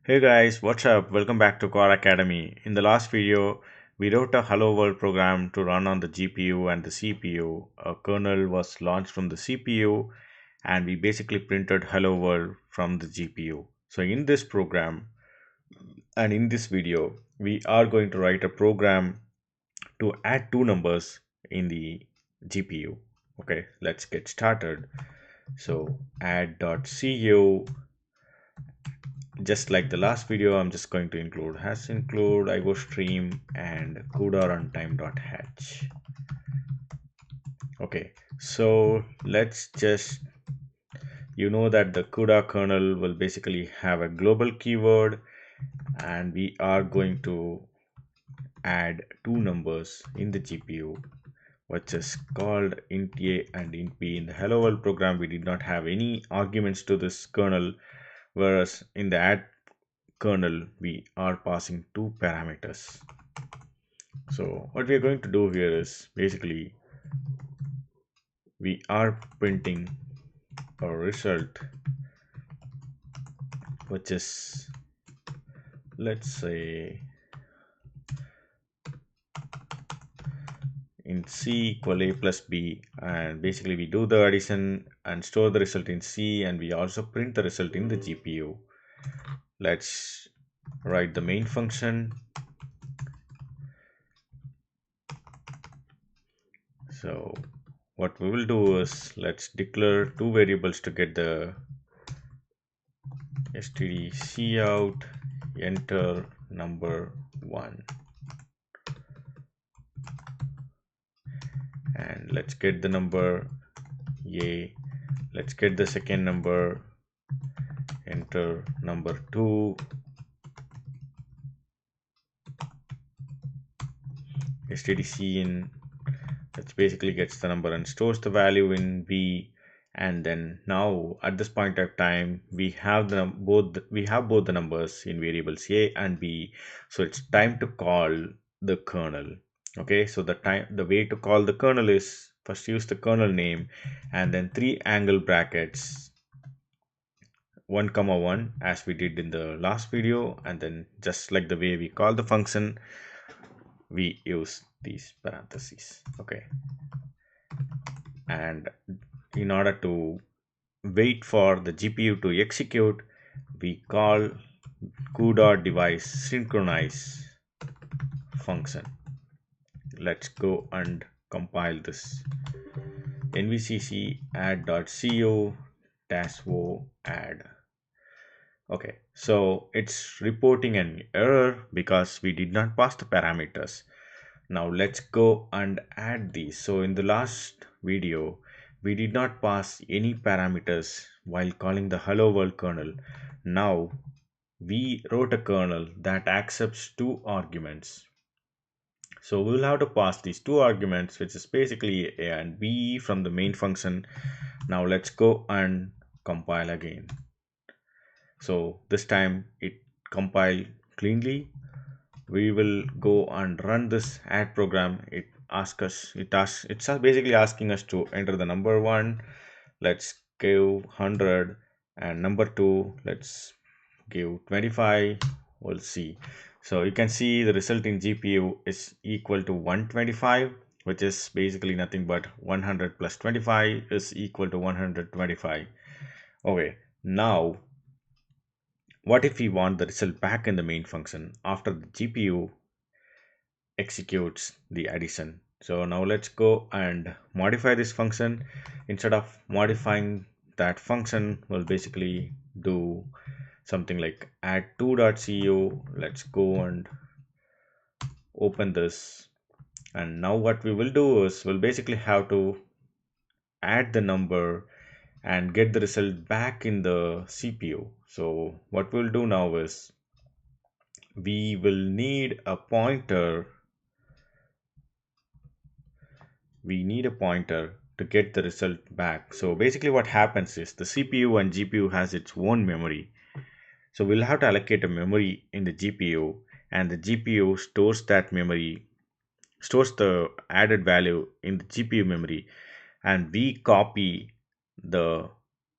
Hey guys, what's up? Welcome back to Core Academy. In the last video, we wrote a Hello World program to run on the GPU and the CPU. A kernel was launched from the CPU and we basically printed Hello World from the GPU. So in this program and in this video, we are going to write a program to add two numbers in the GPU. Okay, let's get started. So add.cu, just like the last video, I'm just going to include has include iostream and CUDA runtime.h. Okay, so let's just that the CUDA kernel will basically have a global keyword, and we are going to add two numbers in the GPU, which is called int a and int b. In the hello world program, we did not have any arguments to this kernel, whereas in the add kernel we are passing two parameters. So what we are going to do here is basically we are printing a result which is, let's say, in c equal a plus b, and basically we do the addition and store the result in c, and we also print the result in the GPU. Let's write the main function. So what we will do is let's declare two variables to get the std out, enter number 1, and let's get the number a. Let's get the second number, enter number 2, std in, which basically gets the number and stores the value in b. And then now at this point of time we have both the numbers in variables a and b, so it's time to call the kernel. Okay, so the way to call the kernel is first use the kernel name and then three angle brackets 1 comma 1 as we did in the last video, and then just like the way we call the function, we use these parentheses. Okay, and in order to wait for the GPU to execute, we call CUDA device synchronize function. Let's go and compile this. nvcc add.cu -o add. Okay, so it's reporting an error because we did not pass the parameters. Now let's go and add these. So in the last video, we did not pass any parameters while calling the hello world kernel. Now we wrote a kernel that accepts two arguments. So we'll have to pass these two arguments, which is basically a and b from the main function. Now let's go and compile again. So this time it compiled cleanly. We will go and run this add program. It's basically asking us to enter the number 1. Let's give 100, and number 2, let's give 25. We'll see. So you can see the result in GPU is equal to 125, which is basically nothing but 100 plus 25 is equal to 125. Okay, now what if we want the result back in the main function after the GPU executes the addition? So now let's go and modify this function. Instead of modifying that function, we'll basically do something like add2.cu. Let's go and open this, and now what we will do is we'll basically have to add the number and get the result back in the CPU. So what we'll do now is we will need a pointer. We need a pointer to get the result back. So basically what happens is the CPU and GPU has its own memory. So we'll have to allocate a memory in the GPU, and the GPU stores that memory, stores the added value in the GPU memory, and we copy the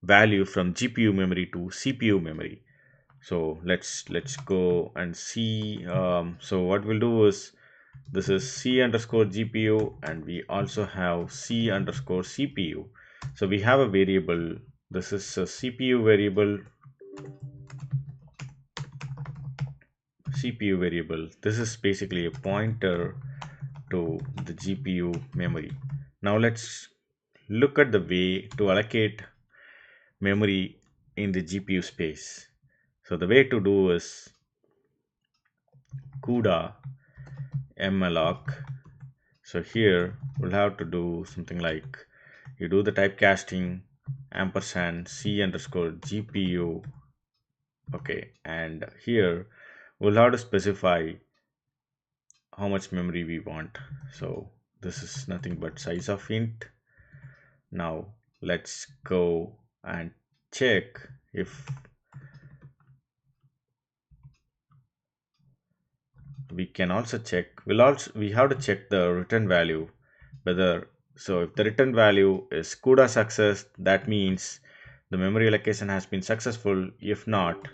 value from GPU memory to CPU memory. So let's go and see. So what we'll do is, this is C underscore GPU, and we also have C underscore CPU. So we have a variable. This is a CPU variable. CPU variable. This is basically a pointer to the GPU memory. Now let's look at the way to allocate memory in the GPU space. So the way to do is CUDA malloc. So here we'll have to do something like, you do the typecasting ampersand C underscore GPU. Okay, and here we'll have to specify how much memory we want. So this is nothing but size of int. Now let's go and check if we can also check, we have to check the return value, whether, so if the return value is CUDA success, that means the memory allocation has been successful. If not,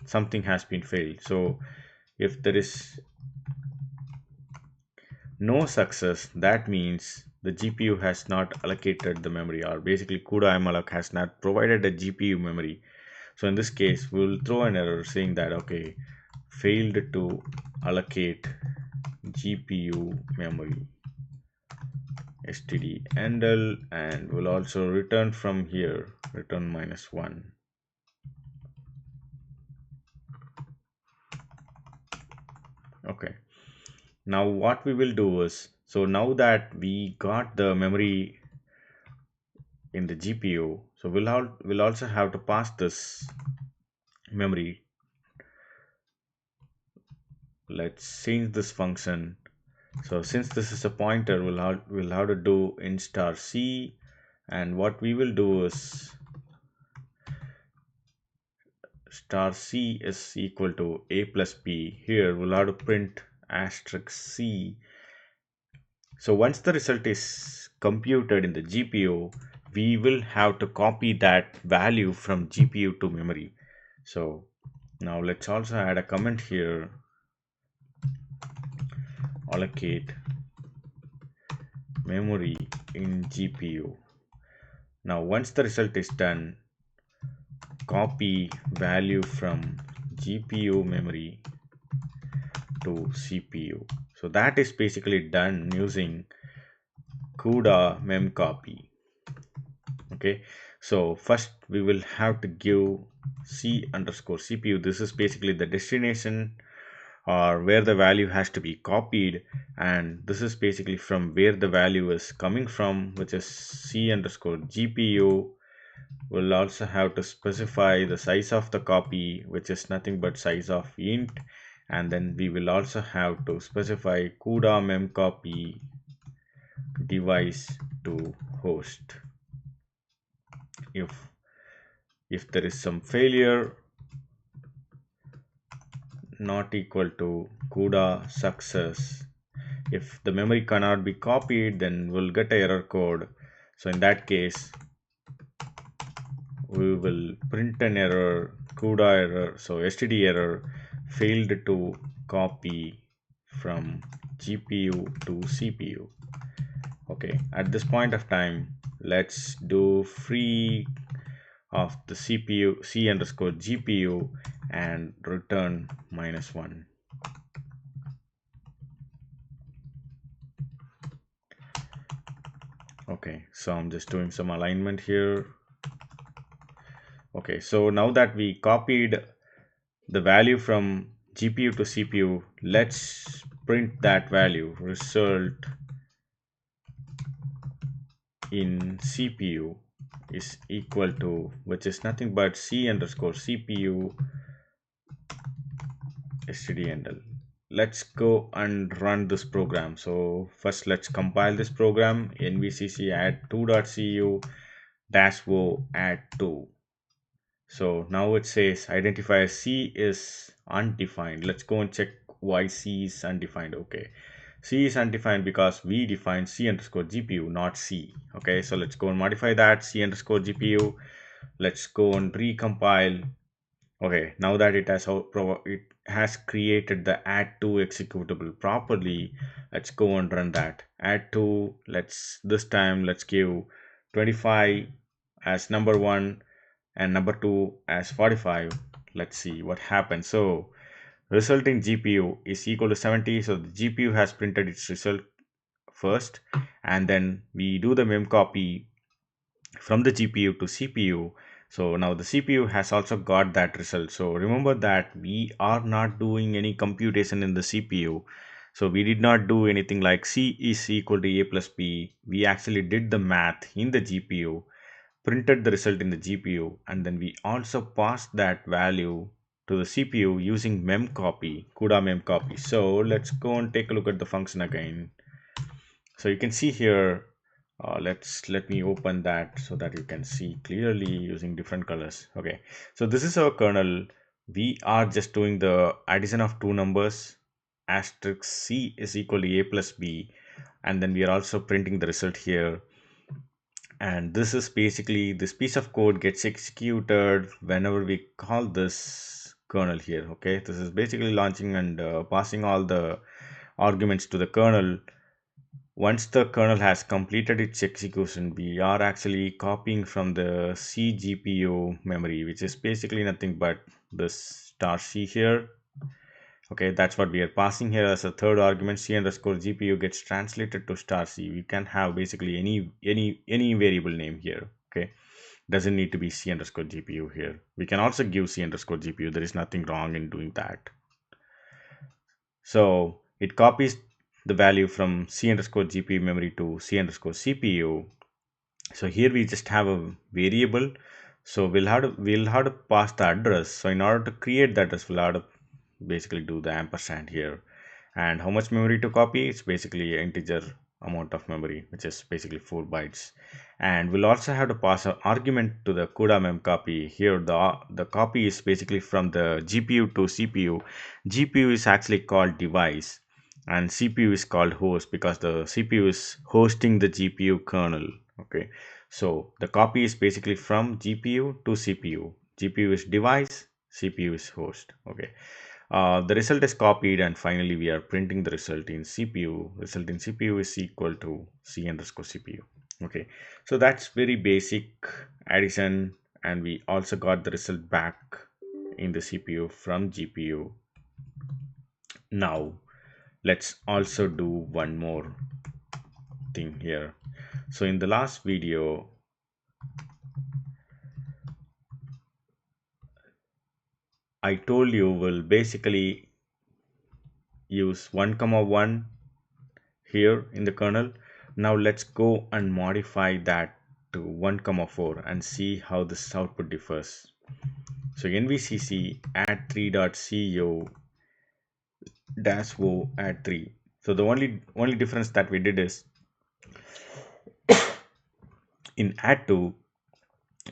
something has been failed. So if there is no success, that means the GPU has not allocated the memory, or basically CUDA malloc has not provided a GPU memory. So in this case, we will throw an error saying that, okay, failed to allocate GPU memory stdendl, and we'll also return from here, return -1. Okay, now what we will do is, so now that we got the memory in the GPU, so we'll also have to pass this memory. Let's change this function. So since this is a pointer, we'll have to do int star c, and what we will do is star c is equal to a plus b. Here we'll have to print asterisk c. So once the result is computed in the GPU, we will have to copy that value from GPU to memory. So now let's also add a comment here, allocate memory in GPU. Now once the result is done, copy value from GPU memory to CPU. So that is basically done using CUDA memcopy. Okay, so first we will have to give C underscore CPU. This is basically the destination, or where the value has to be copied, and this is basically from where the value is coming from, which is C underscore GPU. We'll also have to specify the size of the copy, which is nothing but size of int, and then we will also have to specify CUDA memcopy device to host. If there is some failure, not equal to CUDA success. If the memory cannot be copied, then we'll get a error code. So in that case, we will print an error, CUDA error, so std error, failed to copy from GPU to CPU. Okay, at this point of time, let's do free of the CPU C underscore GPU and return -1. Okay, so I'm just doing some alignment here. Okay, so now that we copied the value from GPU to CPU, let's print that value, result in CPU is equal to, which is nothing but C underscore CPU stdendl. Let's go and run this program. So first let's compile this program, nvcc add2.cu -o add 2. So now it says identifier C is undefined. Let's go and check why C is undefined. Okay, C is undefined because we defined C underscore GPU, not C. Okay, so let's go and modify that C underscore GPU. Let's go and recompile Okay, now that it has created the add to executable properly, let's go and run that. Add to, let's this time let's give 25 as number one and number two as 45. Let's see what happens. So resulting GPU is equal to 70. So the GPU has printed its result first, and then we do the mem copy from the GPU to CPU. So now the CPU has also got that result. So remember that we are not doing any computation in the CPU. So we did not do anything like C is equal to A plus B. We actually did the math in the GPU, printed the result in the GPU, and then we also passed that value to the CPU using memcopy, CUDA memcopy. So let's go and take a look at the function again. So you can see here, let me open that so that you can see clearly using different colors. Okay, so this is our kernel. We are just doing the addition of two numbers, asterisk c is equal to a plus b, and then we are also printing the result here. And this is basically, this piece of code gets executed whenever we call this kernel here. Okay, this is basically launching and passing all the arguments to the kernel. Once the kernel has completed its execution, we are actually copying from the C GPU memory, which is basically nothing but this star C here. Okay, that's what we are passing here as a third argument. C underscore GPU gets translated to star C. We can have basically any variable name here. Okay, doesn't need to be C underscore GPU here. We can also give C underscore GPU. There is nothing wrong in doing that. So it copies the value from C underscore GPU memory to C underscore CPU. So here we just have a variable. So we'll have to pass the address. So in order to create the address, we'll have to basically do the ampersand here. And how much memory to copy? It's basically an integer amount of memory, which is basically 4 bytes. And we'll also have to pass an argument to the CUDA mem copy. Here the copy is basically from the GPU to CPU. GPU is actually called device, and CPU is called host because the CPU is hosting the GPU kernel. Okay, so the copy is basically from GPU to CPU. GPU is device, CPU is host. Okay, the result is copied, and finally we are printing the result in CPU. Result in CPU is equal to C underscore CPU. Okay, so that's very basic addition, and we also got the result back in the CPU from GPU. Now let's also do one more thing here. So in the last video, I told you we'll basically use 1 comma 1 here in the kernel. Now let's go and modify that to 1 comma 4 and see how this output differs. So nvcc add 3.cu dash o add 3. So the only difference that we did is in add 2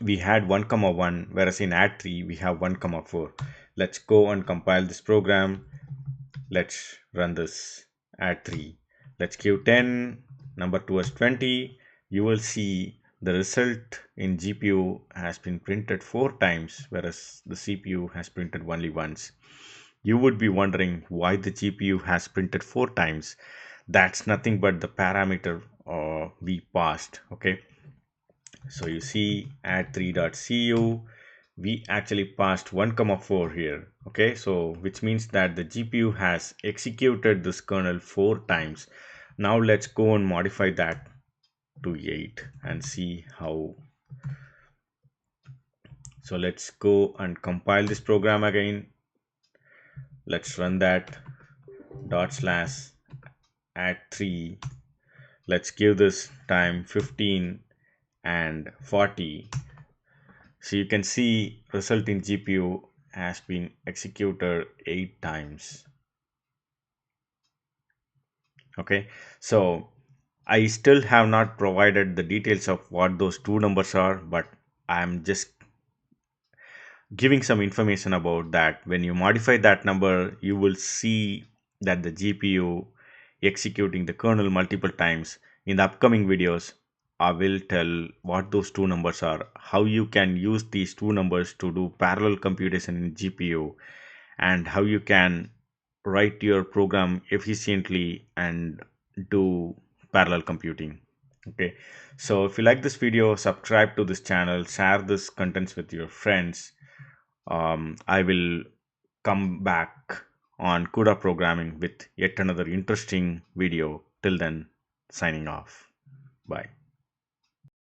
we had 1 comma 1, whereas in add 3 we have 1 comma 4. Let's go and compile this program. Let's run this add 3. Let's give 10, number 2 as 20. You will see the result in GPU has been printed 4 times, whereas the CPU has printed only once. You would be wondering why the GPU has printed 4 times. That's nothing but the parameter we passed. Okay, so you see add 3.cu, we actually passed 1 comma 4 here. Okay, so which means that the GPU has executed this kernel 4 times. Now let's go and modify that to 8 and see how. So let's go and compile this program again. Let's run that dot slash add 3. Let's give this time 15 and 40. So you can see result in GPU has been executed 8 times. Okay, so I still have not provided the details of what those two numbers are, but I'm just giving some information about that. When you modify that number, you will see that the GPU executing the kernel multiple times in the upcoming videos. I will tell what those two numbers are, how you can use these two numbers to do parallel computation in GPU, and how you can write your program efficiently and do parallel computing. Okay, so if you like this video, subscribe to this channel, share this contents with your friends. I will come back on CUDA programming with yet another interesting video. Till then, signing off. Bye.